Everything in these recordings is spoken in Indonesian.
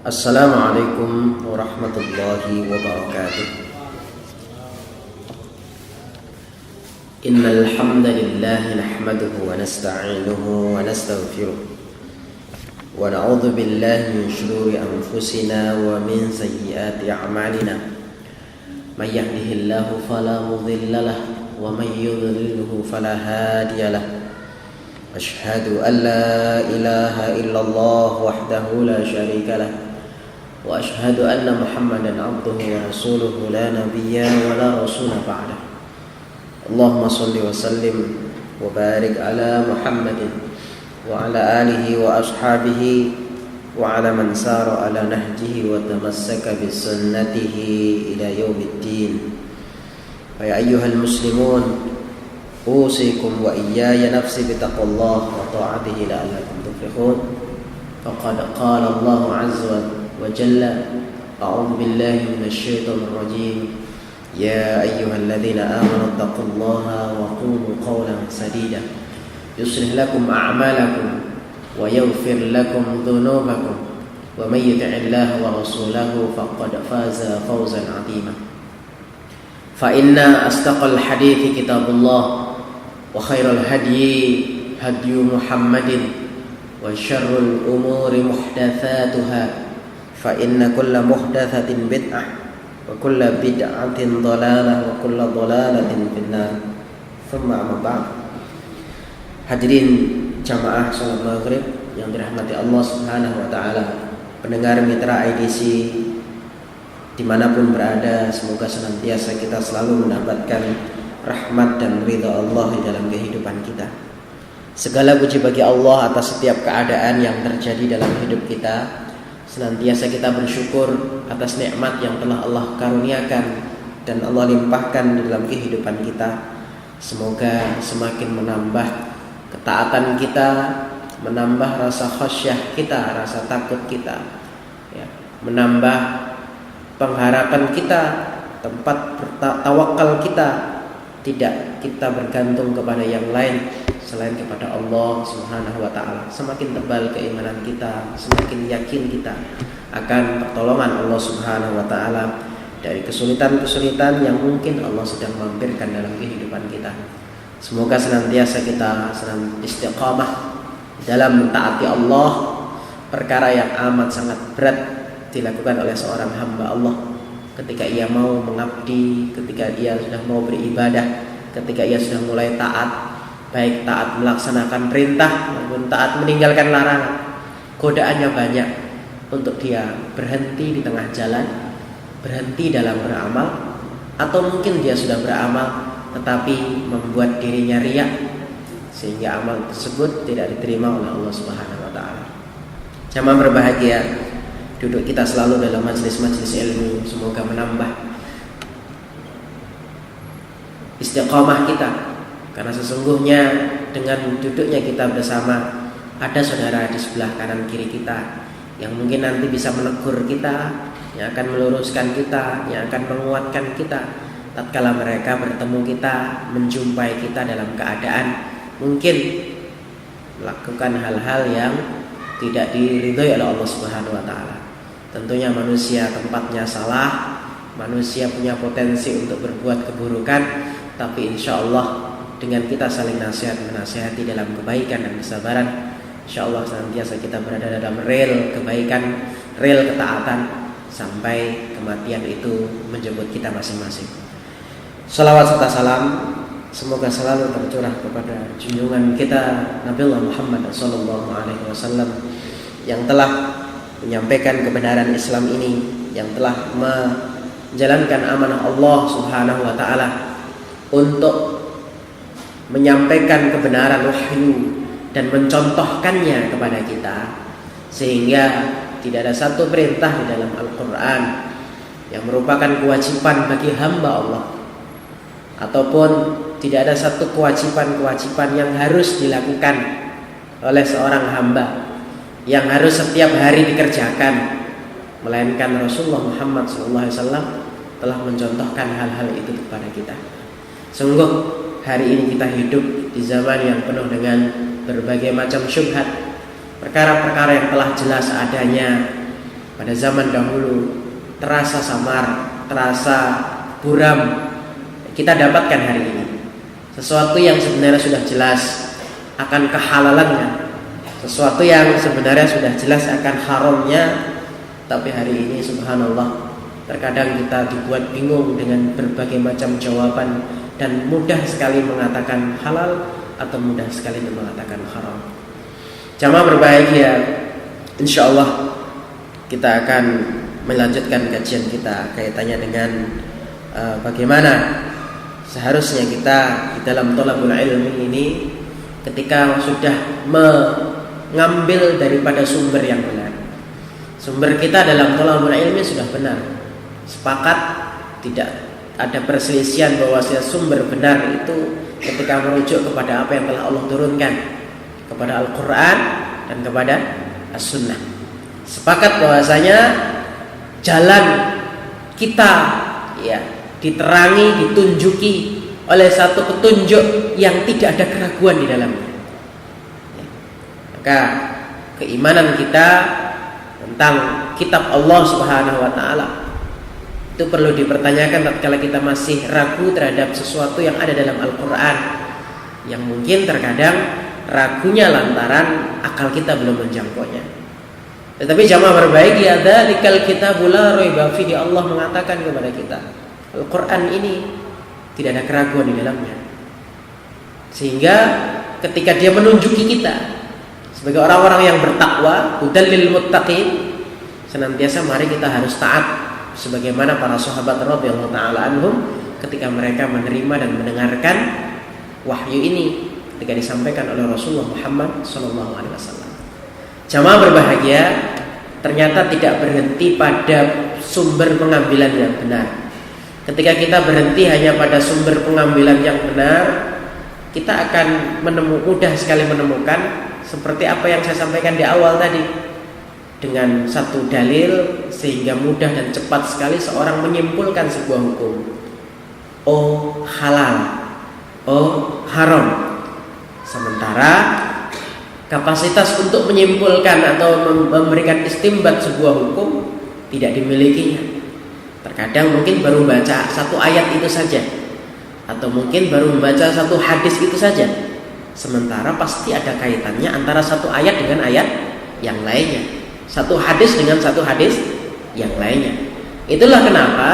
Assalamualaikum warahmatullahi wabarakatuh. Innal hamdalillah nahmaduhu wa nasta'inuhu wa nastaghfiruh wa na'udzu billahi min shururi anfusina wa min sayyiati a'malina. May yahdihillahu fala mudilla lahu wa may yudlilhu fala hadiya lahu. Asyhadu an la ilaha illallah wahdahu la syarika lahu wa asyhadu anna Muhammadan abduhu wa rasuluhu la nabiyya wa la rasula ba'dah. Allahumma salli wa sallim wa barik ala Muhammadin wa ala alihi wa ashabihi wa ala man sara ala nahjihi wa tamassaka bi sunnatihi ila yaumiddin. Ya ayyuhal muslimun, usikum wa iyaya nafsi bitaqwallah wa ta'atihi la'allakum tuflihun. Faqad qala Allah 'azza wa jalla, a'udzu billahi minasy syaithanir rajim. Ya ayyuhalladzina amanu taqullaha wa qulu qawlan sadida yuslih lakum a'malakum wa yaghfir lakum dhunubakum wa may yuti'illaha wa rasulahu faqad faza fawzan 'azima. Fa inna astaqal hadithi kitabullah wa khairal hadyi hadyu Muhammadin wa syarrul umuri muhdatsatuha fa inna kulla muhdatsatin bid'ah wa kulla bid'atin dhalalah wa kulla dhalalatin finnar. Tsumma amma ba'd. Hadirin jamaah salat maghrib yang dirahmati Allah Subhanahu wa taala, pendengar mitra IDC dimanapun berada, semoga senantiasa kita selalu mendapatkan rahmat dan ridha Allah di dalam kehidupan kita. Segala puji bagi Allah atas setiap keadaan yang terjadi dalam hidup kita. Senantiasa kita bersyukur atas nikmat yang telah Allah karuniakan dan Allah limpahkan dalam kehidupan kita. Semoga semakin menambah ketaatan kita, menambah rasa khasyah kita, rasa takut kita, ya, menambah pengharapan kita, tempat tawakal kita. Tidak kita bergantung kepada yang lain selain kepada Allah Subhanahu wa taala. Semakin tebal keimanan kita, semakin yakin kita akan pertolongan Allah Subhanahu wa taala dari kesulitan-kesulitan yang mungkin Allah sedang mampirkan dalam kehidupan kita. Semoga senantiasa kita istiqamah dalam mentaati Allah, perkara yang amat sangat berat dilakukan oleh seorang hamba Allah ketika ia mau mengabdi, ketika ia sudah mau beribadah, ketika ia sudah mulai taat, baik taat melaksanakan perintah maupun taat meninggalkan larangan. Godaannya banyak untuk dia berhenti di tengah jalan, berhenti dalam beramal, atau mungkin dia sudah beramal tetapi membuat dirinya riya sehingga amal tersebut tidak diterima oleh Allah Subhanahu wa taala. Jamaah berbahagia, duduk kita selalu dalam majelis-majelis ilmu semoga menambah istiqamah kita, karena sesungguhnya dengan duduknya kita bersama ada saudara di sebelah kanan kiri kita yang mungkin nanti bisa menegur kita, yang akan meluruskan kita, yang akan menguatkan kita tatkala mereka bertemu kita, menjumpai kita dalam keadaan mungkin melakukan hal-hal yang tidak diridhoi oleh Allah Subhanahu wa taala. Tentunya manusia tempatnya salah, manusia punya potensi untuk berbuat keburukan, tapi insya Allah dengan kita saling nasihat menasihati dalam kebaikan dan kesabaran, insya Allah senantiasa kita berada dalam rel kebaikan, rel ketaatan sampai kematian itu menjemput kita masing-masing. Salawat serta salam semoga selalu tercurah kepada junjungan kita Nabiullah Muhammad sallallahu alaihi wasallam yang telah menyampaikan kebenaran Islam ini, yang telah menjalankan amanah Allah Subhanahu wa taala untuk menyampaikan kebenaran wahyu dan mencontohkannya kepada kita, sehingga tidak ada satu perintah di dalam Al-Quran yang merupakan kewajiban bagi hamba Allah, ataupun tidak ada satu kewajiban-kewajiban yang harus dilakukan oleh seorang hamba, yang harus setiap hari dikerjakan, melainkan Rasulullah Muhammad SAW telah mencontohkan hal-hal itu kepada kita. Sungguh hari ini kita hidup di zaman yang penuh dengan berbagai macam syubhat, perkara-perkara yang telah jelas adanya pada zaman dahulu terasa samar, terasa buram, kita dapatkan hari ini. Sesuatu yang sebenarnya sudah jelas akan kehalalannya, sesuatu yang sebenarnya sudah jelas akan haramnya, tapi hari ini subhanallah terkadang kita dibuat bingung dengan berbagai macam jawaban dan mudah sekali mengatakan halal atau mudah sekali mengatakan haram. Jamaah berbahagia, insya Allah kita akan melanjutkan kajian kita kaitannya dengan bagaimana seharusnya kita di dalam thalabul ilmi ini ketika sudah mengambil daripada sumber yang benar. Sumber kita dalam thalabul ilmi sudah benar. Sepakat, tidak ada perselisihan bahwasanya sumber benar itu ketika merujuk kepada apa yang telah Allah turunkan, kepada Al-Quran dan kepada As-Sunnah. Sepakat bahwasanya jalan kita ya diterangi, ditunjuki oleh satu petunjuk yang tidak ada keraguan di dalamnya. Maka keimanan kita tentang kitab Allah Subhanahu wa taala itu perlu dipertanyakan tatkala kita masih ragu terhadap sesuatu yang ada dalam Al-Quran, yang mungkin terkadang ragunya lantaran akal kita belum menjangkaunya. Tetapi jamaah berbahagia, dzalikal kitabul la raiba fihi, Allah mengatakan kepada kita, Al-Quran ini tidak ada keraguan di dalamnya. Sehingga ketika dia menunjuki kita sebagai orang-orang yang bertakwa, hudal lil muttaqin, senantiasa mari kita harus taat sebagaimana para sahabat radhiyallahu taala anhum ketika mereka menerima dan mendengarkan wahyu ini ketika disampaikan oleh Rasulullah Muhammad sallallahu alaihi wasallam. Jamaah berbahagia, ternyata tidak berhenti pada sumber pengambilan yang benar. Ketika kita berhenti hanya pada sumber pengambilan yang benar, kita akan mudah sekali menemukan seperti apa yang saya sampaikan di awal tadi. Dengan satu dalil sehingga mudah dan cepat sekali seorang menyimpulkan sebuah hukum. Oh halal, oh haram. Sementara kapasitas untuk menyimpulkan atau memberikan istimbat sebuah hukum tidak dimilikinya. Terkadang mungkin baru baca satu ayat itu saja, atau mungkin baru membaca satu hadis itu saja. Sementara pasti ada kaitannya antara satu ayat dengan ayat yang lainnya, satu hadis dengan satu hadis yang lainnya. Itulah kenapa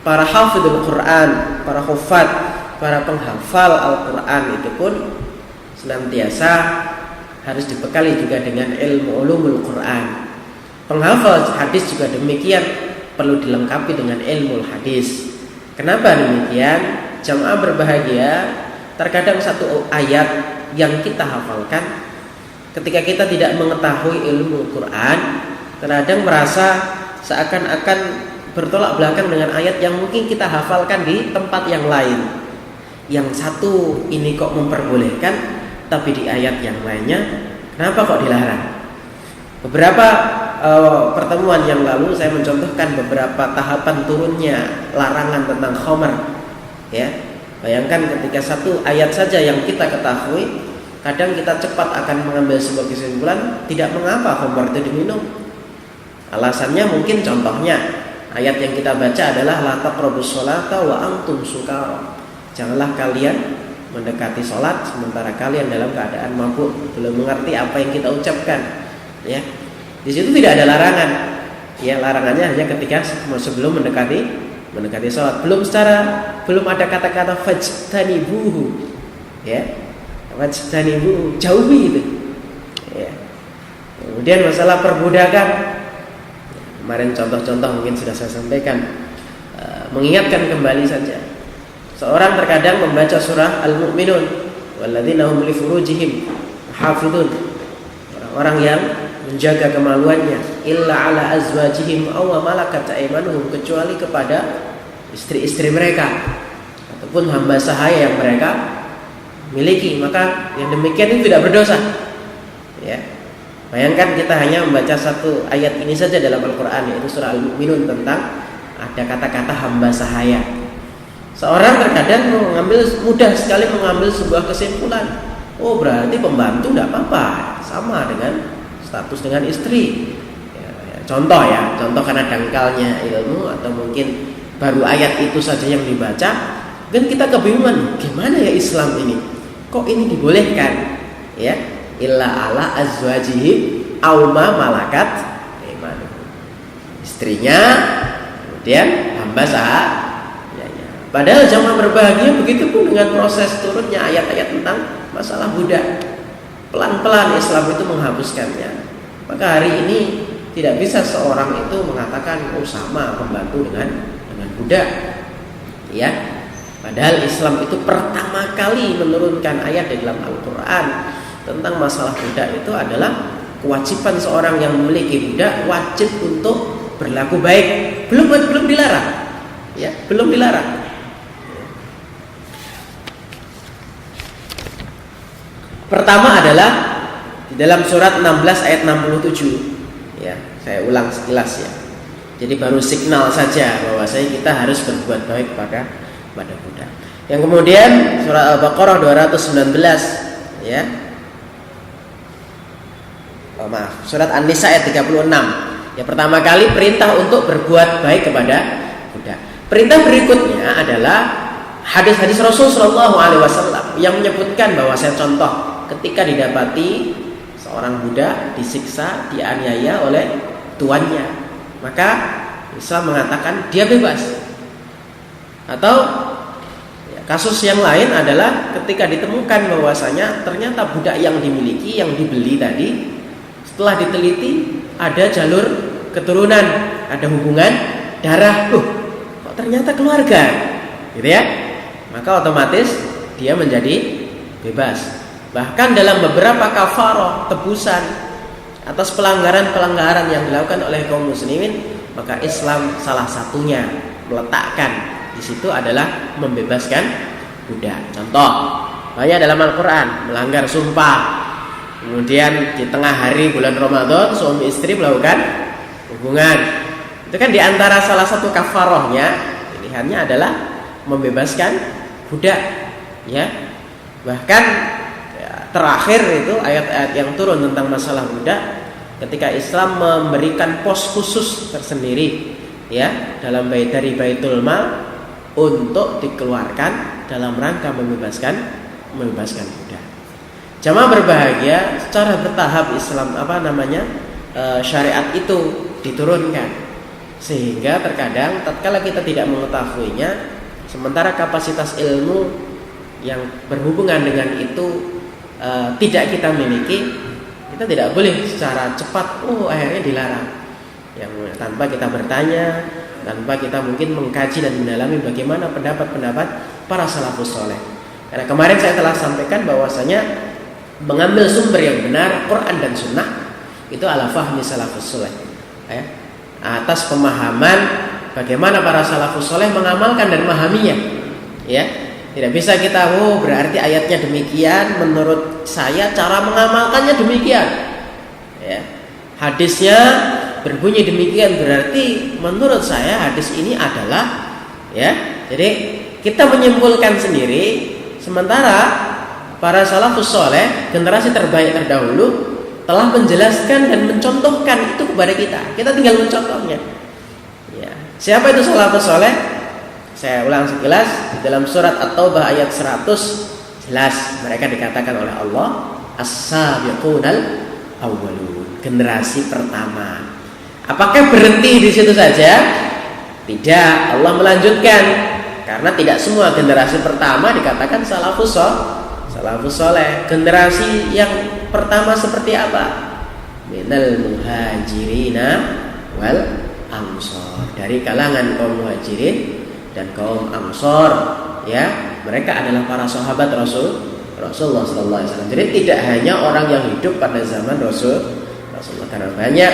para hafidhul Quran, para hufad, para penghafal Al-Quran itu pun senantiasa harus dibekali juga dengan ilmu ulumul Quran. Penghafal hadis juga demikian, perlu dilengkapi dengan ilmu hadis. Kenapa demikian? Jamaah berbahagia, terkadang satu ayat yang kita hafalkan, ketika kita tidak mengetahui ilmu Quran, terkadang merasa seakan-akan bertolak belakang dengan ayat yang mungkin kita hafalkan di tempat yang lain. Yang satu ini kok memperbolehkan, tapi di ayat yang lainnya kenapa kok dilarang? Beberapa pertemuan yang lalu saya mencontohkan beberapa tahapan turunnya larangan tentang khamar. Ya, bayangkan ketika satu ayat saja yang kita ketahui, kadang kita cepat akan mengambil sebuah kesimpulan tidak mengapa khamar itu diminum. Alasannya mungkin contohnya ayat yang kita baca adalah la taqrabus sholata wa antum sukara. Janganlah kalian mendekati sholat sementara kalian dalam keadaan mabuk, belum mengerti apa yang kita ucapkan. Ya, di situ tidak ada larangan. Ya, larangannya hanya ketika sebelum mendekati sholat. Belum ada kata-kata fajtanibuhu. Ya, wajtanibu, jauhi itu. Ya. Kemudian masalah perbudakan, kemarin contoh-contoh mungkin sudah saya sampaikan. Mengingatkan kembali saja. Seorang terkadang membaca surah Al-Mu'minun, walladzina hum li furujihim hafidun, orang-orang yang menjaga kemaluannya, illa ala azwajihim aw malakat aymanuhum, kecuali kepada istri-istri mereka ataupun hamba sahaya yang mereka miliki, maka yang demikian itu tidak berdosa. Ya. Bayangkan kita hanya membaca satu ayat ini saja dalam Al-Quran, yaitu surah Al-Mu'minun, tentang ada kata-kata hamba sahaya. Seorang terkadang mudah sekali mengambil sebuah kesimpulan. Oh, berarti pembantu tidak apa-apa, sama dengan status dengan istri. Ya, contoh ya, contoh karena dangkalnya ilmu atau mungkin baru ayat itu saja yang dibaca, dan kita kebingungan gimana ya Islam ini, kok ini dibolehkan ya, illa ala azwajihi aw ma malakat imanuhum, istrinya, kemudian hamba sahayanya. Padahal jamaah berbahagia begitu pun dengan proses turunnya ayat-ayat tentang masalah budak. Pelan-pelan Islam itu menghapuskannya. Maka hari ini tidak bisa seorang itu mengatakan sama pembantu dengan budak. Ya. Padahal Islam itu pertama kali menurunkan ayat di dalam Al-Qur'an tentang masalah budak itu adalah kewajiban seorang yang memiliki budak wajib untuk berlaku baik. Belum dilarang. Ya, belum dilarang. Pertama adalah di dalam surat 16 ayat 67. Ya, saya ulang sekilas ya. Jadi baru signal saja bahwa kita harus berbuat baik pada budak. Yang kemudian surat Al-Baqarah 219 ya. Surat An-Nisa ayat 36. Ya, pertama kali perintah untuk berbuat baik kepada budak. Perintah berikutnya adalah hadis-hadis Rasul sallallahu alaihi wasallam yang menyebutkan bahwa saya contoh ketika didapati seorang budak disiksa, dianiaya oleh tuannya, maka Islam mengatakan dia bebas. Atau ya, kasus yang lain adalah ketika ditemukan bahwasanya ternyata budak yang dimiliki, yang dibeli tadi, setelah diteliti ada jalur keturunan, ada hubungan darah, kok ternyata keluarga, gitu ya, maka otomatis dia menjadi bebas. Bahkan dalam beberapa kafarah, tebusan atas pelanggaran-pelanggaran yang dilakukan oleh kaum muslimin, maka Islam salah satunya meletakkan di situ adalah membebaskan budak. Contoh, banyak dalam Al-Quran melanggar sumpah, kemudian di tengah hari bulan Ramadan suami istri melakukan hubungan. Itu kan diantara salah satu kafarahnya, pilihannya adalah membebaskan budak. Ya, bahkan terakhir itu ayat-ayat yang turun tentang masalah budak ketika Islam memberikan pos khusus tersendiri ya dalam dari Baitul Mal untuk dikeluarkan dalam rangka membebaskan budak. Jamaah berbahagia, secara bertahap Islam syariat itu diturunkan sehingga terkadang tatkala kita tidak mengetahuinya, sementara kapasitas ilmu yang berhubungan dengan itu tidak kita miliki, kita tidak boleh secara cepat akhirnya dilarang, yang tanpa kita bertanya, tanpa kita mungkin mengkaji dan mendalami bagaimana pendapat-pendapat para salafus saleh. Karena kemarin saya telah sampaikan bahwasanya mengambil sumber yang benar Quran dan Sunnah itu ala fahmi salafus saleh, ya, atas pemahaman bagaimana para salafus saleh mengamalkan dan memahaminya, ya. Tidak bisa kita berarti ayatnya demikian, menurut saya cara mengamalkannya demikian. Ya. Hadisnya berbunyi demikian, berarti menurut saya hadis ini adalah ya. Jadi kita menyimpulkan sendiri, sementara para salafus saleh, generasi terbaik terdahulu telah menjelaskan dan mencontohkan itu kepada kita. Kita tinggal mencontohnya. Ya. Siapa itu salafus saleh? Saya ulang sekilas, di dalam surat At-Taubah ayat 100 jelas mereka dikatakan oleh Allah as-sabiqunal awwalun, generasi pertama. Apakah berhenti di situ saja? Tidak, Allah melanjutkan, karena tidak semua generasi pertama dikatakan salafus saleh. Generasi yang pertama seperti apa? Minal muhajirina wal ansor, dari kalangan kaum muhajirin dan kaum Ansor, ya, mereka adalah para sahabat Rasulullah sallallahu alaihi wasallam. Jadi tidak hanya orang yang hidup pada zaman Rasulullah, karena banyak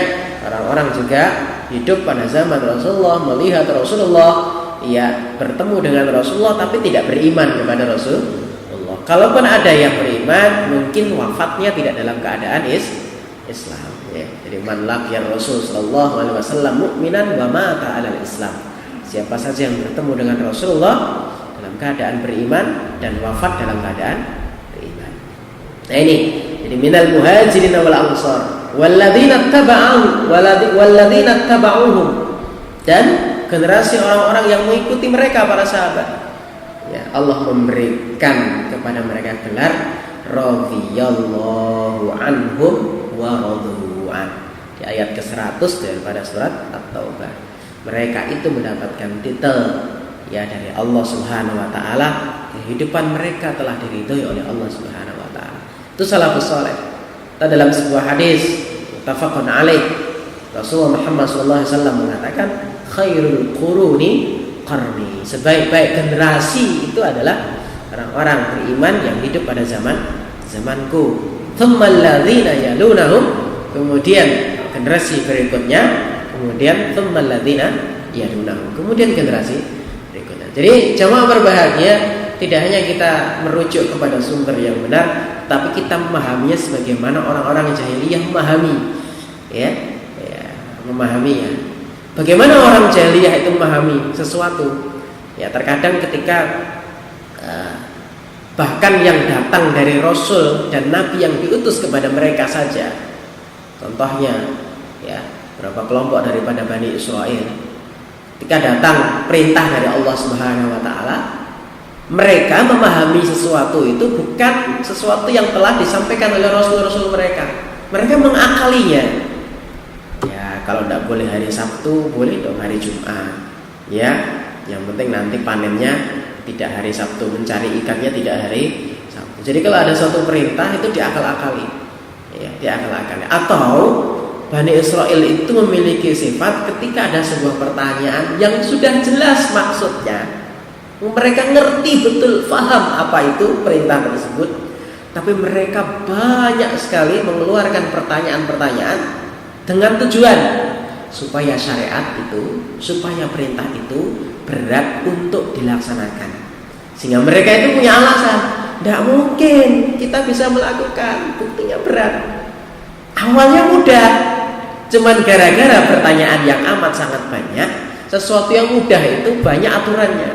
orang-orang juga hidup pada zaman Rasulullah, melihat Rasulullah, ya, bertemu dengan Rasulullah tapi tidak beriman kepada Rasulullah. Kalaupun ada yang beriman, mungkin wafatnya tidak dalam keadaan Islam, ya. Jadi man laqiya Rasul sallallahu alaihi wasallam mu'minan wa mata 'alal Islam. Siapa saja yang bertemu dengan Rasulullah dalam keadaan beriman dan wafat dalam keadaan beriman. Nah ini, jadi minal muhajirin wal ansor, walladzina taba'uhum, dan generasi orang-orang yang mengikuti mereka, para sahabat. Ya, Allah memberikan kepada mereka gelar radhiyallahu anhum wa radu an. Di ayat ke-100 daripada surat At-Taubah. Mereka itu mendapatkan titel ya dari Allah Subhanahu wa taala, kehidupan mereka telah diridhoi oleh Allah Subhanahu wa taala. Itu salafus saleh. Dalam sebuah hadis muttafaqun alaih, Rasulullah Muhammad sallallahu alaihi wasallam mengatakan khairul quruni qarni. Sebaik-baik generasi itu adalah orang-orang beriman yang hidup pada zamanku. Tsummal ladzina yalunahum, kemudian generasi berikutnya, kemudian tsummal ladzina yalunahum, kemudian generasi berikutnya. Jadi jamaah berbahagia, tidak hanya kita merujuk kepada sumber yang benar, tapi kita memahaminya sebagaimana orang-orang jahiliyah memahami, memahaminya. Bagaimana orang jahiliyah itu memahami sesuatu? Ya, terkadang ketika bahkan yang datang dari Rasul dan Nabi yang diutus kepada mereka saja, contohnya, ya, berapa kelompok daripada Bani Israel, ketika datang perintah dari Allah Subhanahu wa taala, mereka memahami sesuatu itu bukan sesuatu yang telah disampaikan oleh Rasul-Rasul mereka. Mereka mengakalinya. Ya, kalau tidak boleh hari Sabtu, boleh dong hari Jumat. Ya, yang penting nanti panennya tidak hari Sabtu, mencari ikannya tidak hari Sabtu. Jadi kalau ada suatu perintah itu diakal-akali. Ya, diakal-akali. Atau Bani Israel itu memiliki sifat ketika ada sebuah pertanyaan yang sudah jelas maksudnya, mereka ngerti betul, faham apa itu perintah tersebut, tapi mereka banyak sekali mengeluarkan pertanyaan-pertanyaan dengan tujuan supaya syariat itu, supaya perintah itu berat untuk dilaksanakan. Sehingga mereka itu punya alasan, tidak mungkin kita bisa melakukan, buktinya berat. Awalnya mudah, cuman gara-gara pertanyaan yang amat sangat banyak, sesuatu yang mudah itu banyak aturannya.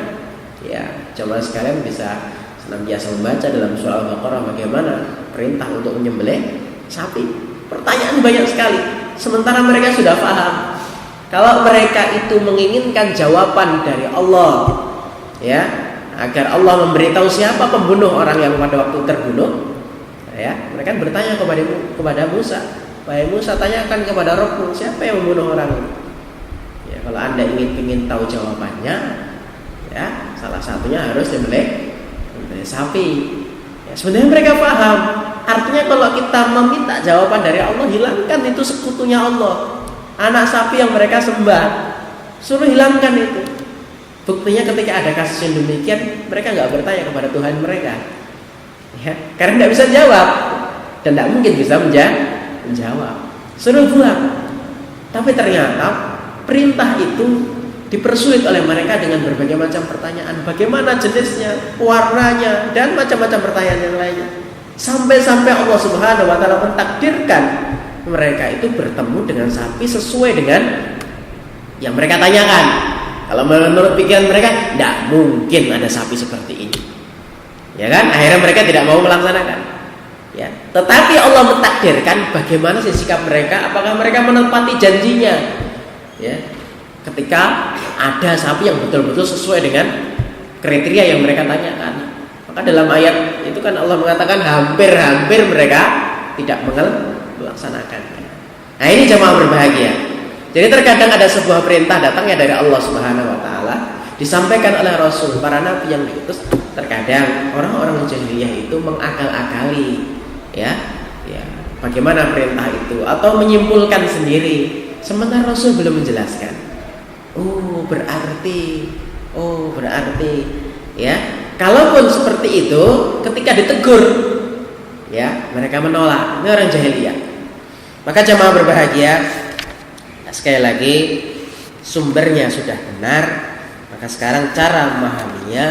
Ya, coba sekalian bisa senantiasa membaca dalam surah Al-Baqarah bagaimana perintah untuk menyembelih sapi. Pertanyaan banyak sekali, sementara mereka sudah paham. Kalau mereka itu menginginkan jawaban dari Allah, ya, agar Allah memberitahu siapa pembunuh orang yang pada waktu terbunuh, ya, mereka bertanya kepada Musa, wahai Musa, tanyakan kepada Rabbmu, siapa yang membunuh orang itu? Ya, kalau Anda ingin tahu jawabannya, ya, salah satunya harus menyembelih sapi. Ya, sebenarnya mereka paham. Artinya kalau kita meminta jawaban dari Allah, hilangkan itu sekutunya Allah. Anak sapi yang mereka sembah, suruh hilangkan itu. Buktinya ketika ada kasus yang demikian, mereka nggak bertanya kepada Tuhan mereka, ya, karena nggak bisa jawab dan tidak mungkin bisa menjawab. Suruh buang. Tapi ternyata perintah itu dipersulit oleh mereka dengan berbagai macam pertanyaan, bagaimana jenisnya, warnanya, dan macam-macam pertanyaan yang lainnya. Sampai-sampai Allah Subhanahu wa taala mentakdirkan mereka itu bertemu dengan sapi sesuai dengan yang mereka tanyakan. Kalau menurut pikiran mereka, tidak mungkin ada sapi seperti ini, ya kan? Akhirnya mereka tidak mau melaksanakan. Ya, tetapi Allah mentakdirkan bagaimana sih sikap mereka, apakah mereka menepati janjinya, ya, ketika ada sapi yang betul-betul sesuai dengan kriteria yang mereka tanyakan. Maka dalam ayat itu kan Allah mengatakan hampir-hampir mereka tidak melaksanakannya. Nah, ini jamaah berbahagia. Jadi terkadang ada sebuah perintah datangnya dari Allah Subhanahu wa taala, disampaikan oleh Rasul, para nabi yang diutus. Terkadang orang-orang jahiliyah itu mengakal-akali, ya, bagaimana perintah itu, atau menyimpulkan sendiri, sementara Rasul belum menjelaskan. Oh berarti, ya. Kalaupun seperti itu, ketika ditegur, ya, mereka menolak. Ini orang jahiliyah. Maka jamaah berbahagia, sekali lagi sumbernya sudah benar, maka sekarang cara memahaminya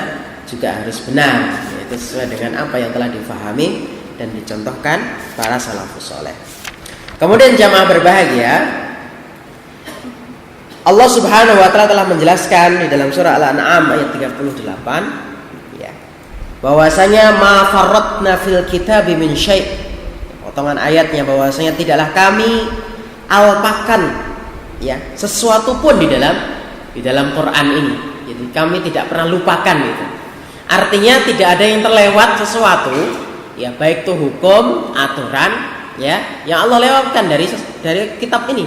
juga harus benar, yaitu sesuai dengan apa yang telah difahami dan dicontohkan para salafus saleh. Kemudian jamaah berbahagia, Allah Subhanahu wa taala telah menjelaskan di dalam surah Al-An'am ayat 38, ya, bahwasanya ma farratna fil kitabi min syai'. potongan ayatnya bahwasanya tidaklah kami alpakan ya sesuatu pun di dalam Quran ini. Jadi kami tidak pernah lupakan itu. Artinya tidak ada yang terlewat sesuatu ya, baik itu hukum, aturan ya, yang Allah lewatkan dari kitab ini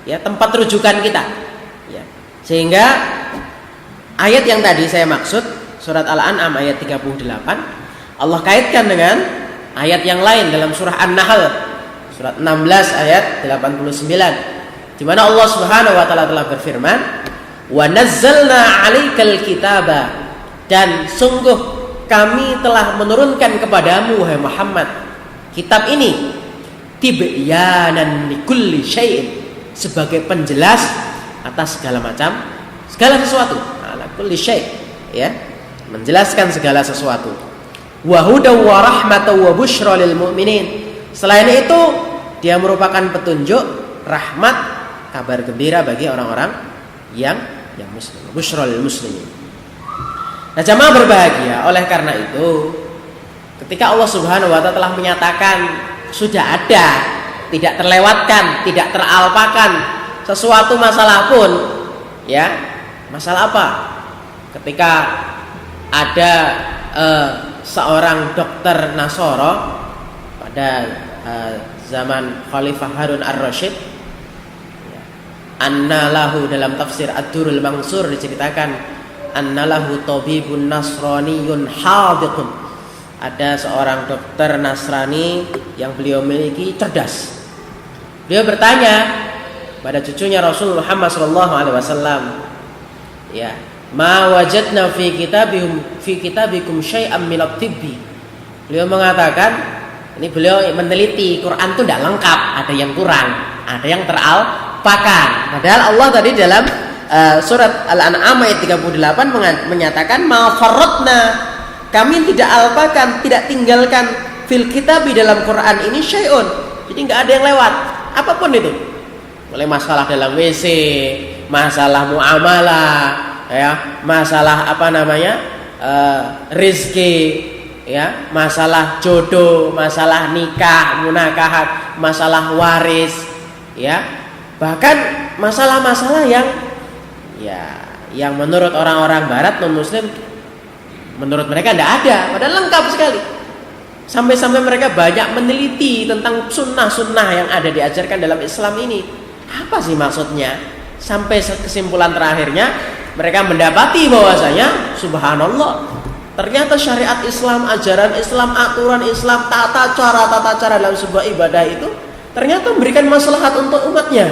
ya, tempat rujukan kita ya. Sehingga ayat yang tadi saya maksud surat Al-An'am ayat 38 Allah kaitkan dengan ayat yang lain dalam surah An-Nahl surat 16 ayat 89 di mana Allah Subhanahu wa taala telah berfirman, "Wa nazzalna 'alaikal kitaba," dan sungguh kami telah menurunkan kepadamu wahai Muhammad kitab ini tibyanan likulli syai'in, sebagai penjelas atas segala sesuatu, ala kulli syai' ya, menjelaskan segala sesuatu. Wa hudaw wa rahmatan wa busyra lil mu'minin. Selain itu dia merupakan petunjuk, rahmat, kabar gembira bagi orang-orang yang muslim, busyra lil muslimin. Nah, jamaah berbahagia, oleh karena itu ketika Allah Subhanahu wa taala telah menyatakan sudah ada, tidak terlewatkan, tidak teralpakan sesuatu masalah pun ya. Masalah apa? Ketika ada seorang dokter Nasoro pada zaman Khalifah Harun ar-Rasyid, annalahu dalam tafsir Ad-Durrul Mansur diceritakan annalahu tabibun nasraniyun hadiqun, ada seorang dokter Nasrani yang beliau miliki cerdas. Beliau bertanya pada cucunya Rasul Muhammad SAW, ya, ma wajadna fi kitabikum syai'an min at-tibbi. Beliau mengatakan, ini beliau meneliti Quran itu tidak lengkap, ada yang kurang, ada yang teralpakan. Padahal Allah tadi dalam surat Al-An'am ayat 38 menyatakan ma farratna, kami tidak alpakan, tidak tinggalkan fil kitab di dalam Quran ini syai'un. Jadi enggak ada yang lewat, apapun itu. Mulai masalah dalam WC, masalah muamalah, ya, masalah rezeki, ya, masalah jodoh, masalah nikah, munakahat, masalah waris, ya. Bahkan masalah-masalah yang menurut orang-orang barat non-muslim, menurut mereka tidak ada, padahal lengkap sekali. Sampai-sampai mereka banyak meneliti tentang sunnah-sunnah yang ada diajarkan dalam Islam ini. Apa sih maksudnya? Sampai kesimpulan terakhirnya mereka mendapati bahwasanya subhanallah, ternyata syariat Islam, ajaran Islam, aturan Islam, tata cara dalam sebuah ibadah itu ternyata memberikan maslahat untuk umatnya.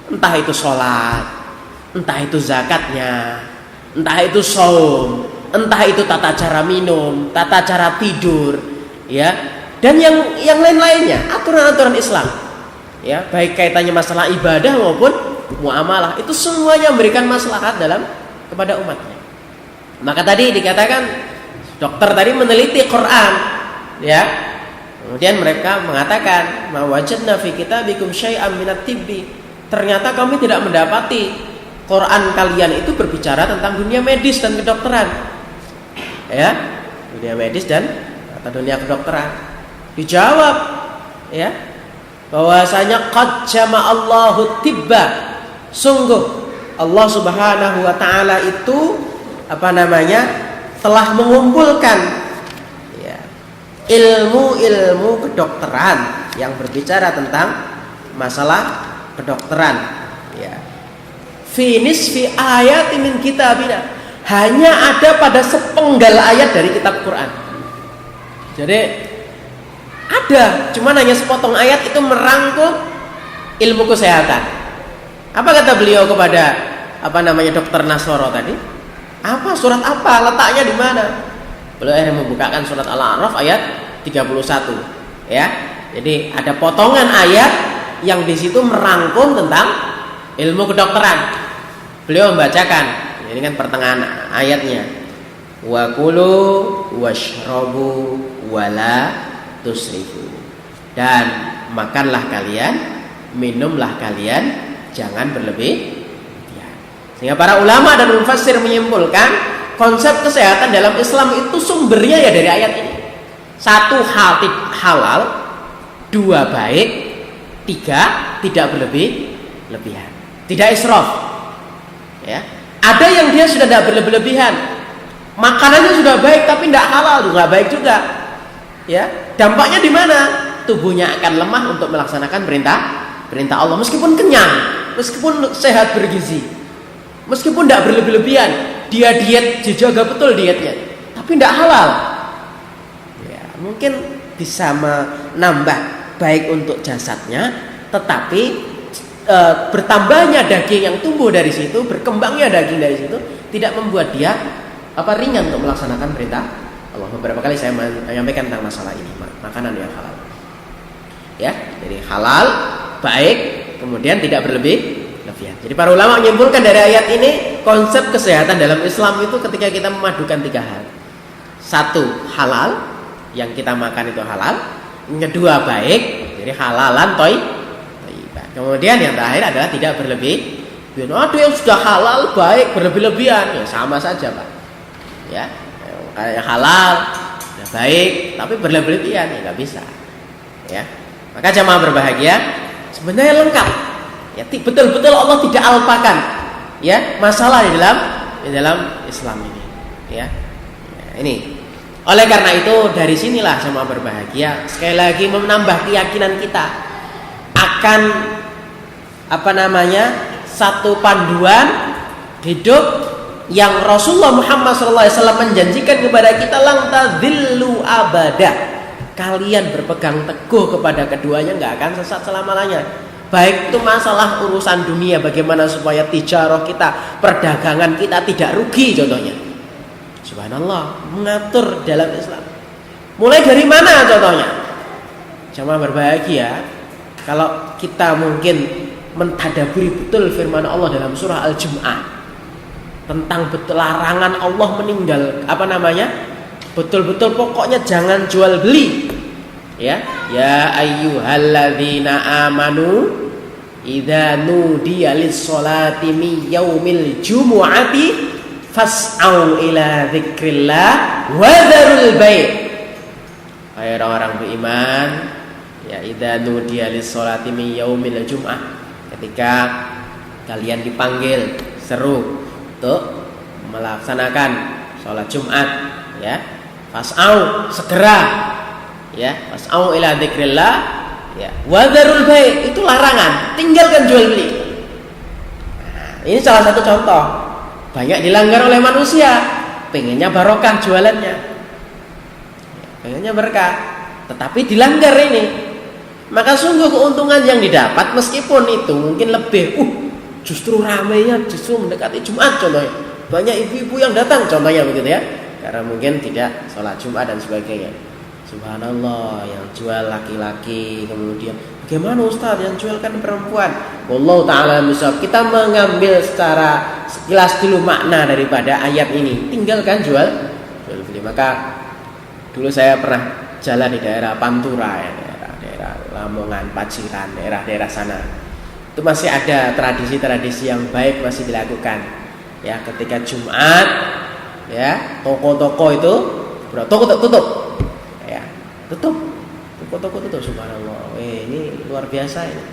Entah itu sholat, entah itu zakatnya, entah itu saum, entah itu tata cara minum, tata cara tidur, ya, dan yang lain-lainnya, aturan-aturan Islam, ya, baik kaitannya masalah ibadah maupun muamalah, itu semuanya memberikan maslahat kepada umatnya. Maka tadi dikatakan dokter tadi meneliti Quran, ya, kemudian mereka mengatakan ma wajadna fi kitabikum syai'an minat tibbi, ternyata kami tidak mendapati Quran kalian itu berbicara tentang dunia medis dan kedokteran, ya, dunia medis dan atau dunia kedokteran. Dijawab, ya, bahwasanya qad jama'allahu tibba, sungguh Allah Subhanahu wa taala itu telah mengumpulkan, ya, ilmu kedokteran yang berbicara tentang masalah kedokteran, ya, fi nisfi ayatin min kitabina, hanya ada pada sepenggal ayat dari kitab Quran. Jadi ada, cuman hanya sepotong ayat itu merangkum ilmu kesehatan. Apa kata beliau kepada dokter Nasoro tadi? Apa surat apa? Letaknya di mana? Beliau akhirnya membukakan surat Al-A'raf ayat 31, ya. Jadi ada potongan ayat yang di situ merangkum tentang ilmu kedokteran. Beliau membacakan, ini kan pertengahan ayatnya, wa kulu washrabu wala tusrifu, dan makanlah kalian, minumlah kalian, jangan berlebih. Sehingga para ulama dan mufassir menyimpulkan konsep kesehatan dalam Islam itu sumbernya ya dari ayat ini. Satu halal, 2 baik, 3 tidak berlebihan, tidak israf. Ya, ada yang dia sudah tidak berlebihan, makanannya sudah baik tapi tidak halal, nggak baik juga. Ya, dampaknya di mana? Tubuhnya akan lemah untuk melaksanakan perintah Allah, meskipun kenyang, meskipun sehat bergizi, meskipun tidak berlebihan, dia diet, dijaga betul dietnya, tapi tidak halal. Ya, mungkin bisa menambah baik untuk jasadnya, tetapi bertambahnya daging yang tumbuh dari situ, berkembangnya daging dari situ tidak membuat dia ringan untuk melaksanakan perintah Allah. Beberapa kali saya menyampaikan tentang masalah ini, makanan yang halal. Ya, jadi halal, baik, kemudian tidak berlebihan. Jadi para ulama menyimpulkan dari ayat ini, konsep kesehatan dalam Islam itu ketika kita memadukan 3 hal. 1, halal, yang kita makan itu halal. Yang kedua, baik, jadi halalan thayyibah. Kemudian yang terakhir adalah tidak berlebihan. Ada yang sudah halal, baik, berlebihan, ya sama saja, Pak. Ya, yang halal, ya baik, tapi berlebihan, ya nggak bisa. Ya, maka jamaah berbahagia, sebenarnya lengkap. Ya, betul-betul Allah tidak alpakan. Ya, masalah di dalam Islam ini. Ya, ini. Oleh karena itu dari sinilah jamaah berbahagia sekali lagi menambah keyakinan kita akan satu panduan hidup yang Rasulullah Muhammad SAW menjanjikan kepada kita, lang tadzillu abada. Kalian berpegang teguh kepada keduanya, nggak akan sesat selama-lamanya. Baik itu masalah urusan dunia, bagaimana supaya tijarah kita, perdagangan kita tidak rugi contohnya. Subhanallah, mengatur dalam Islam. Mulai dari mana contohnya? Jamaah berbahagia, kalau kita mungkin mentadaburi betul firman Allah dalam surah Al-Jum'ah tentang larangan Allah meninggal betul-betul pokoknya jangan jual beli. Ya ayyuhalladzina amanu idza nudiya lis-sholati min yaumil jumu'ati fas'au ila dzikrillah wa dzarul bai'. Hai orang-orang beriman, ya idza nudiya lis-sholati min yaumil jumu'ah, ketika kalian dipanggil seru untuk melaksanakan sholat Jumat, ya fas'au, segera, ya fas'au ila dzikrillah, ya wa dzarul bai', itu larangan, tinggalkan jual beli. Nah, ini salah satu contoh banyak dilanggar oleh manusia, pengennya barokah jualannya, pengennya berkah, tetapi dilanggar ini. Maka sungguh keuntungan yang didapat meskipun itu mungkin lebih justru ramainya justru mendekati Jumat contohnya, banyak ibu-ibu yang datang contohnya begitu ya, karena mungkin tidak sholat Jumat dan sebagainya. Subhanallah, yang jual laki-laki, kemudian bagaimana Ustaz yang jual kan perempuan? Wallahu ta'ala misal. Kita mengambil secara sekilas dulu makna daripada ayat ini, tinggalkan jual beli. Maka dulu saya pernah jalan di daerah Pantura, ya, daerah Lamongan, Paciran, daerah-daerah sana. Itu masih ada tradisi-tradisi yang baik masih dilakukan. Ya, ketika Jumat, ya toko-toko itu tutup. Ya, toko-toko tutup. Subhanallah. Ini luar biasa ini.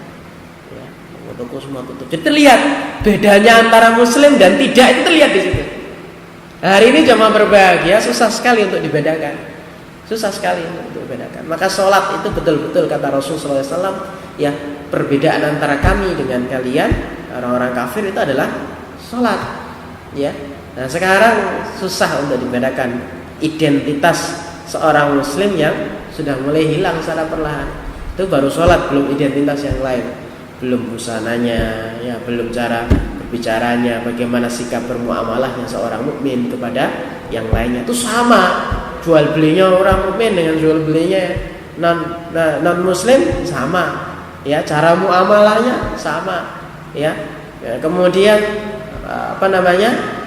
Ya, toko semua tutup. Jadi terlihat bedanya antara muslim dan tidak, itu terlihat di situ. Hari ini jamaah berbahagia susah sekali untuk dibedakan. Maka sholat itu betul-betul kata Rasulullah SAW, ya perbedaan antara kami dengan kalian orang-orang kafir itu adalah sholat. Ya. Nah sekarang susah untuk dibedakan identitas seorang muslim yang sudah mulai hilang secara perlahan. Itu baru sholat, belum identitas yang lain, belum busananya, ya belum cara berbicaranya, bagaimana sikap bermuamalahnya seorang mukmin kepada yang lainnya. Itu sama, jual belinya orang mukmin dengan jual belinya non muslim sama, ya cara muamalahnya sama, ya kemudian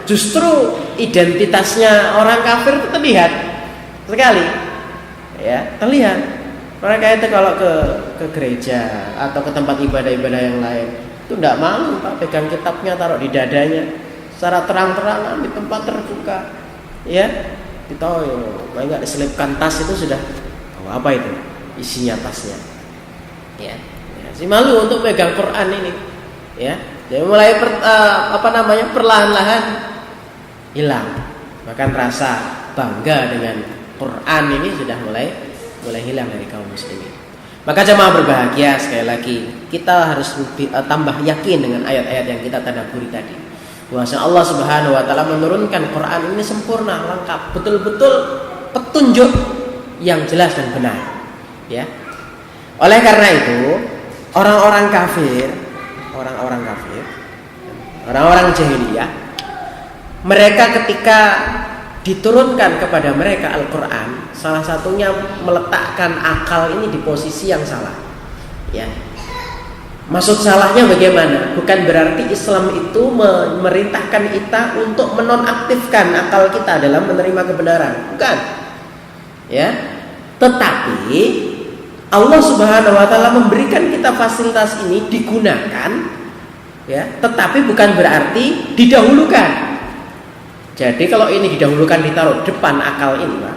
justru identitasnya orang kafir itu terlihat sekali, ya terlihat. Mereka itu kalau ke gereja atau ke tempat ibadah-ibadah yang lain itu tidak malu Pak, pegang kitabnya taruh di dadanya secara terang-terangan di tempat terbuka, ya ditahu, enggak diselipkan tas itu sudah apa itu isinya tasnya, Ya, si malu untuk pegang Quran ini. Ya, jadi mulai perlahan-lahan hilang. Bahkan rasa bangga dengan Quran ini sudah mulai hilang dari kaum muslimin. Maka jemaah berbahagia, sekali lagi kita harus tambah yakin dengan ayat-ayat yang kita tadabburi tadi. Bahwasanya Allah Subhanahu wa taala menurunkan Quran ini sempurna, lengkap, betul-betul petunjuk yang jelas dan benar. Ya. Oleh karena itu, orang-orang kafir, orang-orang jahiliyah, mereka ketika diturunkan kepada mereka Al-Quran, salah satunya meletakkan akal ini di posisi yang salah. Ya. Maksud salahnya bagaimana? Bukan berarti Islam itu memerintahkan kita untuk menonaktifkan akal kita dalam menerima kebenaran, bukan. Ya. Tetapi Allah Subhanahu wa taala memberikan kita fasilitas ini digunakan, ya, tetapi bukan berarti didahulukan. Jadi kalau ini didahulukan, ditaruh depan akal ini, Pak.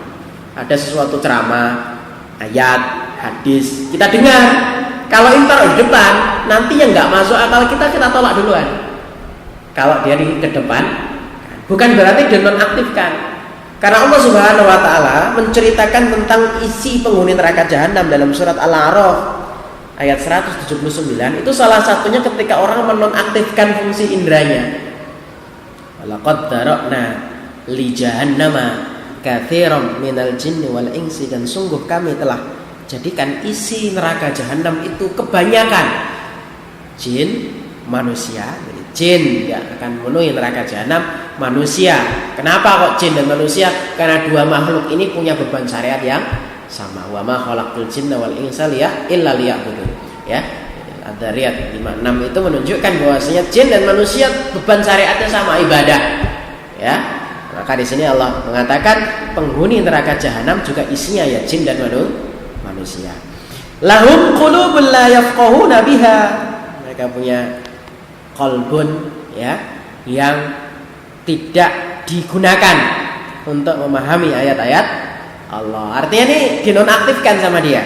Ada sesuatu ceramah, ayat, hadis, kita dengar. Kalau ini taruh di depan, nanti yang nggak masuk akal kita tolak duluan. Kalau dia di depan, bukan berarti dinonaktifkan. Karena Allah Subhanahu wa taala menceritakan tentang isi penghuni neraka jahanam dalam surat Al-A'raf ayat 179. Itu salah satunya ketika orang menonaktifkan fungsi indranya. Laqad dara'na li jahannama katsiran minal jinni wal insi, dan sungguh kami telah jadikan isi neraka jahanam itu kebanyakan jin, manusia. Jadi jin yang akan memenuhi neraka jahanam, manusia. Kenapa kok jin dan manusia? Karena dua makhluk ini punya beban syariat yang sama. Wa ma khalaqtul jinna wal insa illa liya'budun. Ya. Ad-Dariyat 56 itu menunjukkan bahwasanya jin dan manusia beban syariatnya sama, ibadah. Ya. Maka di sini Allah mengatakan penghuni neraka jahanam juga isinya ya jin dan manusia. Lahum qulubun la yafqahuna biha. Mereka punya qalbun, ya, yang tidak digunakan untuk memahami ayat-ayat Allah. Artinya ini dinonaktifkan sama dia.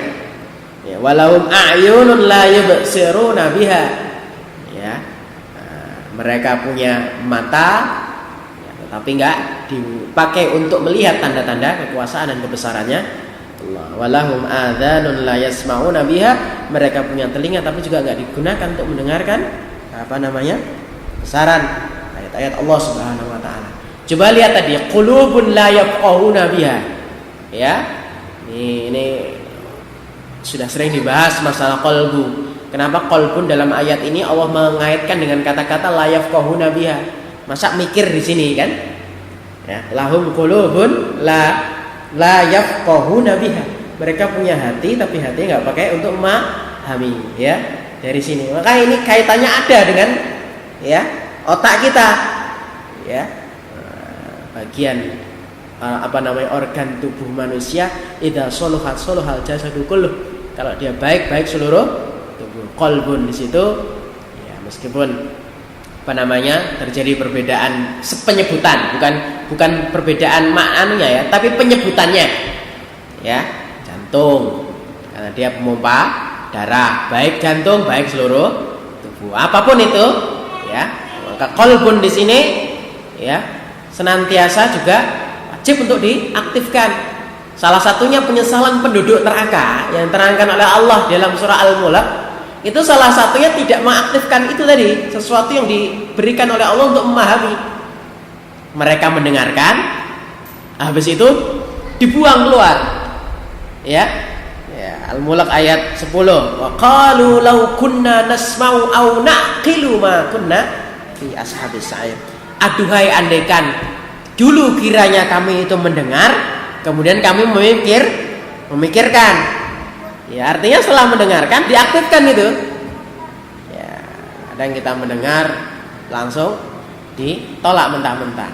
Ya, walahum a'yunun la yubsiruna biha. Ya. Mereka punya mata, ya, tetapi enggak dipakai untuk melihat tanda-tanda kekuasaan dan kebesarannya Allah. Walahum adzanun la yasma'una biha. Mereka punya telinga tapi juga enggak digunakan untuk mendengarkan kebesaran ayat-ayat Allah Subhanahu wa taala. Coba lihat tadi, qulubun la yafqahuna biha. Ya. Ini sudah sering dibahas masalah qalbu. Kenapa qalbun dalam ayat ini Allah mengaitkan dengan kata-kata la yafqahuna biha? Masa mikir di sini kan? Ya, lahum qulubun la yafqahuna biha. Mereka punya hati tapi hati enggak pakai untuk memahami, ya. Dari sini. Maka ini kaitannya ada dengan, ya, otak kita. Ya. Bagian organ tubuh manusia, idza soluhat soluhal jasadu kulluh. Kalau dia baik seluruh tubuh. Qalbun di situ, ya, meskipun terjadi perbedaan penyebutan, bukan perbedaan maknanya, ya, tapi penyebutannya. Ya, jantung karena dia pemompa darah, baik jantung, baik seluruh tubuh. Apapun itu, ya. Maka qalbun di sini, ya, senantiasa juga wajib untuk diaktifkan. Salah satunya penyesalan penduduk neraka yang terangkan oleh Allah dalam surah Al-Mulk, itu salah satunya tidak mengaktifkan itu tadi, sesuatu yang diberikan oleh Allah untuk memahami. Mereka mendengarkan, habis itu dibuang keluar. Ya. Al-Mulk ayat 10. Wa qalu law kunna nasma'u aw naqilu ma kunna fi ashabis sa'ir. Aduhai, andaikan dulu kiranya kami itu mendengar, kemudian kami memikirkan. Ya, artinya setelah mendengarkan diaktifkan itu. Ya, kadang kita mendengar langsung ditolak mentah-mentah.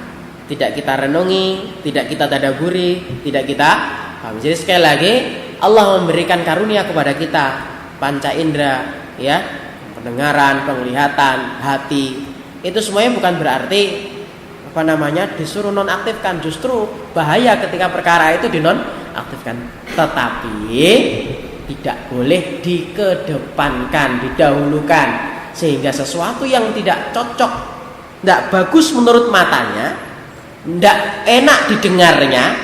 Tidak kita renungi, tidak kita tadabburi, tidak kita pahami. Jadi sekali lagi Allah memberikan karunia kepada kita, panca indera, ya, pendengaran, penglihatan, hati. Itu semuanya bukan berarti disuruh nonaktifkan. Justru bahaya ketika perkara itu dinonaktifkan. Tetapi tidak boleh dikedepankan, didahulukan, sehingga sesuatu yang tidak cocok, tidak bagus menurut matanya, tidak enak didengarnya,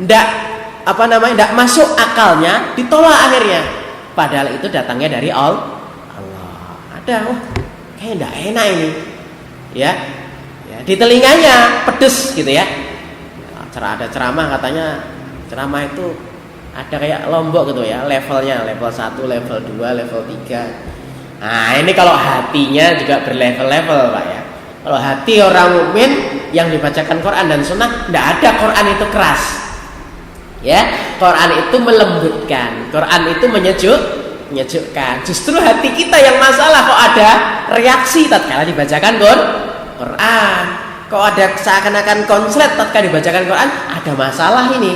tidak masuk akalnya, ditolak akhirnya. Padahal itu datangnya dari Allah. Ada, kayak tidak enak ini, ya, di telinganya pedes gitu ya. Ada ceramah katanya, ceramah itu ada kayak lombok gitu ya, levelnya, level 1, level 2, level 3. Nah, ini kalau hatinya juga berlevel-level, Pak ya. Kalau hati orang mukmin yang dibacakan Quran dan Sunnah, tidak ada Quran itu keras. Ya, Quran itu melembutkan, Quran itu menyejukkan. Justru hati kita yang masalah, kok ada reaksi tatkala dibacakan Quran. Kok ada seakan-akan konslet tatkala dibacakan Quran, ada masalah ini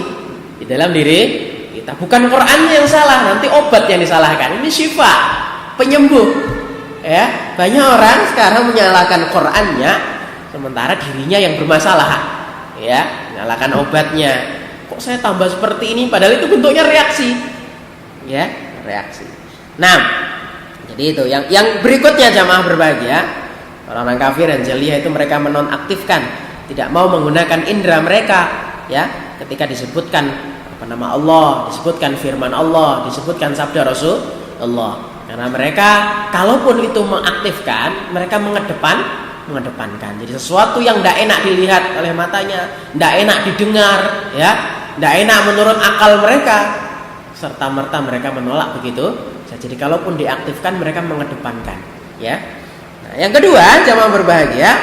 di dalam diri kita. Bukan Qurannya yang salah, nanti obat yang disalahkan. Ini syifa, penyembuh. Ya, banyak orang sekarang menyalahkan Qurannya, sementara dirinya yang bermasalah. Ya, menyalahkan obatnya. Kok saya tambah seperti ini? Padahal itu bentuknya reaksi. Ya, reaksi. Nah, jadi itu yang berikutnya jamaah berbahagia, orang-orang kafir dan jahiliyah itu mereka menonaktifkan, tidak mau menggunakan indera mereka. Ya, ketika disebutkan nama Allah, disebutkan firman Allah, disebutkan sabda Rasulullah. Karena mereka kalaupun itu mengaktifkan, mereka mengedepankan. Jadi sesuatu yang tidak enak dilihat oleh matanya, tidak enak didengar, ya, tidak enak menurut akal mereka, serta merta mereka menolak begitu. Jadi kalaupun diaktifkan, mereka mengedepankan. Ya. Nah, yang kedua, jamaah berbahagia,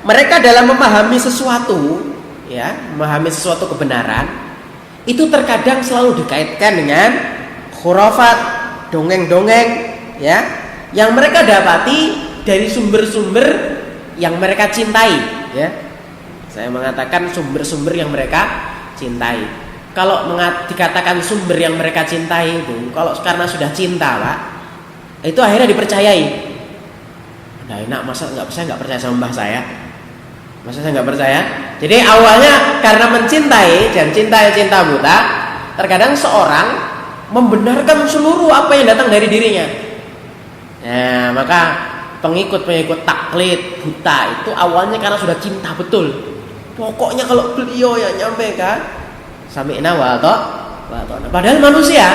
mereka dalam memahami sesuatu, ya, memahami sesuatu kebenaran, itu terkadang selalu dikaitkan dengan khurafat, dongeng-dongeng, ya, yang mereka dapati dari sumber-sumber yang mereka cintai, ya. Saya mengatakan sumber-sumber yang mereka cintai. Kalau dikatakan sumber yang mereka cintai itu, kalau karena sudah cinta, Pak, itu akhirnya dipercayai. Nah, enak, masa saya nggak percaya sama mbah saya? Masa saya nggak percaya? Jadi awalnya karena mencintai dan cinta buta, terkadang seorang membenarkan seluruh apa yang datang dari dirinya. Nah, maka pengikut taklid buta itu awalnya karena sudah cinta betul. Pokoknya kalau beliau yang nyampaikan sami'na wa ata'na. Padahal manusia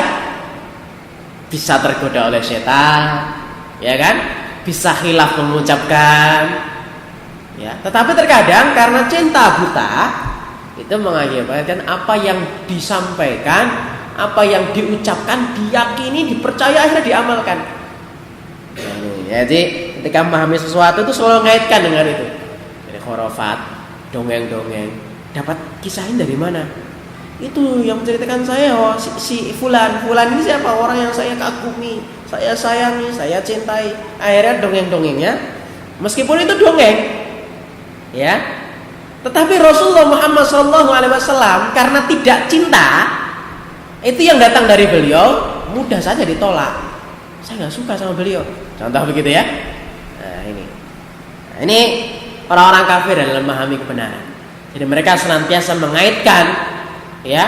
bisa tergoda oleh setan, ya kan? Bisa khilaf mengucapkan. Ya, tetapi terkadang karena cinta buta itu mengakibatkan apa yang disampaikan, apa yang diucapkan, diyakini, dipercaya, akhirnya diamalkan. Jadi ketika memahami sesuatu itu selalu mengaitkan dengan itu. Jadi khurafat, dongeng-dongeng, dapat kisahin dari mana? Itu yang menceritakan saya, si fulan ini siapa? Orang yang saya kagumi, saya sayangi, saya cintai. Akhirnya dongeng-dongengnya, meskipun itu dongeng, ya, tetapi Rasulullah Muhammad SAW karena tidak cinta, itu yang datang dari beliau mudah saja ditolak. Saya nggak suka sama beliau, contoh begitu ya. Nah, ini orang-orang kafir dalam memahami kebenaran. Jadi mereka senantiasa mengaitkan, ya,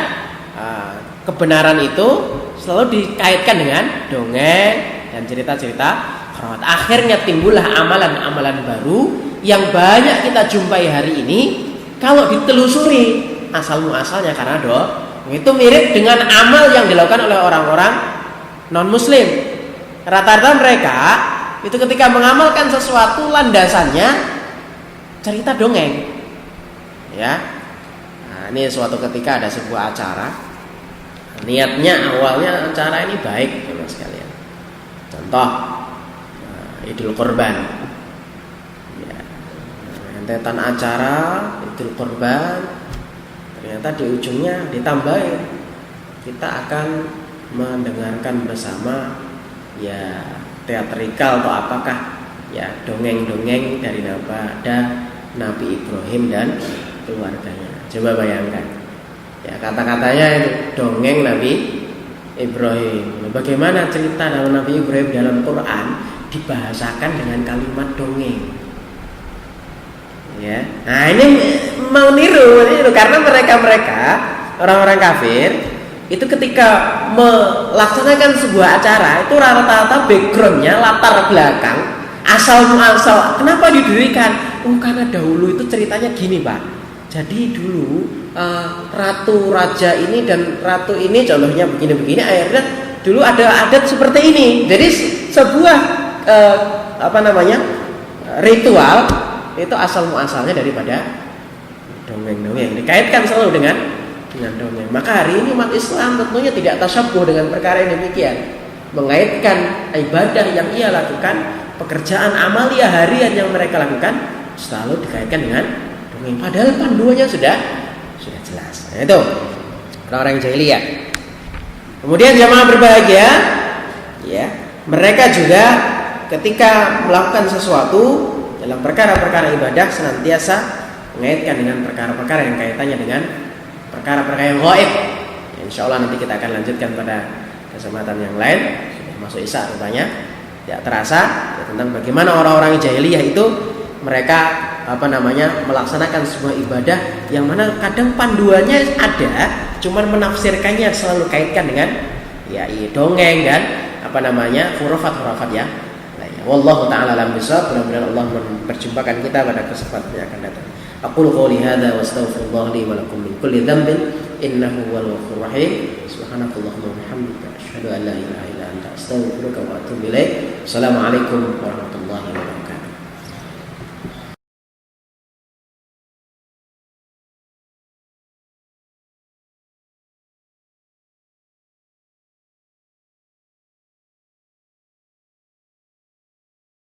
kebenaran itu selalu dikaitkan dengan dongeng dan cerita-cerita. Akhirnya timbullah amalan-amalan baru yang banyak kita jumpai hari ini. Kalau ditelusuri asal muasalnya karena itu mirip dengan amal yang dilakukan oleh orang-orang non muslim. Rata-rata mereka itu ketika mengamalkan sesuatu landasannya cerita dongeng, ya. Nah, ini suatu ketika ada sebuah acara, niatnya awalnya acara ini baik, teman sekalian. Contoh Idul Kurban, ya, rentetan acara Idul Kurban, ternyata di ujungnya ditambahin kita akan mendengarkan bersama, ya, teatrikal atau apakah, ya, dongeng-dongeng dari Nabi Ibrahim dan keluarganya. Coba bayangkan, ya, kata-katanya itu dongeng Nabi Ibrahim. Bagaimana cerita dalam Nabi Ibrahim dalam Quran dibahasakan dengan kalimat dongeng, ya. Nah, ini mau niru karena mereka orang-orang kafir itu ketika melaksanakan sebuah acara itu rata-rata backgroundnya, latar belakang, asal muasal kenapa didirikan? Karena dahulu itu ceritanya gini Pak. Jadi dulu ratu raja ini dan ratu ini contohnya begini-begini, akhirnya dulu ada adat seperti ini. Jadi sebuah ritual itu asal muasalnya daripada dongeng-dongeng, dikaitkan selalu dengan dongeng. Maka hari ini umat Islam tentunya tidak tasyabuh dengan perkara yang demikian, mengaitkan ibadah yang ia lakukan, pekerjaan amalia harian yang mereka lakukan selalu dikaitkan dengan dongeng, padahal panduannya sudah jelas. Nah, itu orang-orang jahiliyah. Kemudian jamaah berbahagia, ya, mereka juga ketika melakukan sesuatu dalam perkara-perkara ibadah senantiasa mengaitkan dengan perkara-perkara yang kaitannya dengan perkara-perkara yang gaib. Insya Allah nanti kita akan lanjutkan pada kesempatan yang lain. Sudah masuk Isya rupanya, tidak terasa, ya, tentang bagaimana orang-orang jahiliyah itu mereka melaksanakan sebuah ibadah yang mana kadang panduannya ada, cuman menafsirkannya selalu kaitkan dengan dongeng dan khurafat ya. Wallahu ta'ala alam bisawab. Mudah-mudahan Allah memperjumpakan kita pada kesempatan yang akan datang. Aqulu qouli hadza wa astaghfirullah li wa lakum min kulli dhanbin innahu huwal ghafurur rahim. Subhanakallahumma wa bihamdika asyhadu an la ilaha illa anta astaghfiruka wa atubu ilaik. Assalamualaikum warahmatullahi wabarakatuh.